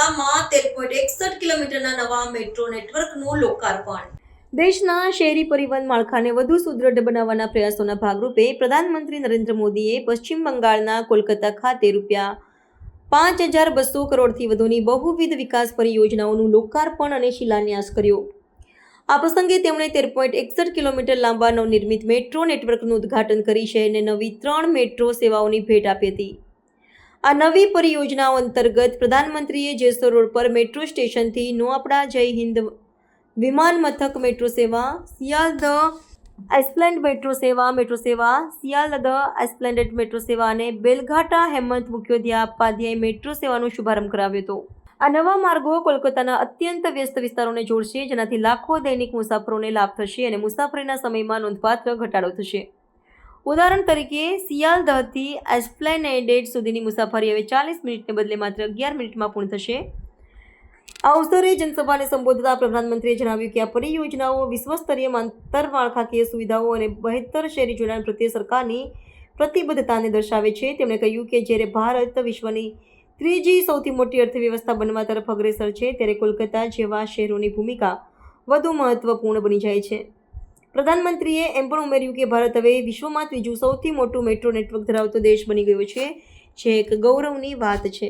કોલકાતામાં 13.61 કિલોમીટરના નવા મેટ્રો નેટવર્કનું લોકાર્પણ. દેશના શહેરી પરિવહન માળખાને વધુ સુદૃઢ બનાવવાના પ્રયાસોના ભાગરૂપે પ્રધાનમંત્રી નરેન્દ્ર મોદીએ પશ્ચિમ બંગાળના કોલકાતા ખાતે ₹5,200 કરોડથી વધુની બહુવિધ વિકાસ પરિયોજનાઓનું લોકાર્પણ અને શિલાન્યાસ કર્યો. આ પ્રસંગે તેમણે 13.61 કિલોમીટર લાંબા નવનિર્મિત મેટ્રો નેટવર્કનું ઉદ્ઘાટન કરી શહેરને નવી 3 મેટ્રો સેવાઓની ભેટ આપી હતી. આ નવી પરિયોજનાઓ અંતર્ગત પ્રધાનમંત્રીએ જેસોર રોડ પર મેટ્રો સ્ટેશનથી નોઆપડા જય હિન્દ વિમાન મથક મેટ્રો સેવા, સિયાલદહ એસ્પ્લેન્ડ મેટ્રો સેવા, સિયાલદહ એસ્પ્લેન્ડેડ મેટ્રો સેવા અને બેલઘાટા હેમંત મુખ્યોપાધ્યાય મેટ્રો સેવાનું શુભારંભ કરાવ્યો હતો. આ નવા માર્ગો કોલકાતાના અત્યંત વ્યસ્ત વિસ્તારોને જોડશે, જેનાથી લાખો દૈનિક મુસાફરોને લાભ થશે અને મુસાફરીના સમયમાં નોંધપાત્ર ઘટાડો થશે. ઉદાહરણ તરીકે, સિયાલદહથી એસ્પ્લેનેડ સુધીની મુસાફરી હવે 40 મિનિટને બદલે માત્ર 11 મિનિટમાં પૂર્ણ થશે. આ અવસરે જનસભાને સંબોધતા પ્રધાનમંત્રીએ જણાવ્યું કે આ પરિયોજનાઓ વિશ્વસ્તરીય આંતરમાળખાકીય સુવિધાઓ અને બહેતર શહેરી જોડાણ પ્રત્યે સરકારની પ્રતિબદ્ધતાને દર્શાવે છે. તેમણે કહ્યું કે જ્યારે ભારત વિશ્વની ત્રીજી સૌથી મોટી અર્થવ્યવસ્થા બનવા તરફ અગ્રેસર છે, ત્યારે કોલકાતા જેવા શહેરોની ભૂમિકા વધુ મહત્વપૂર્ણ બની જાય છે. પ્રધાનમંત્રીએ એમ પણ ઉમેર્યું કે ભારત હવે વિશ્વમાં ત્રીજું સૌથી મોટું મેટ્રો નેટવર્ક ધરાવતો દેશ બની ગયો છે, જે એક ગૌરવની વાત છે.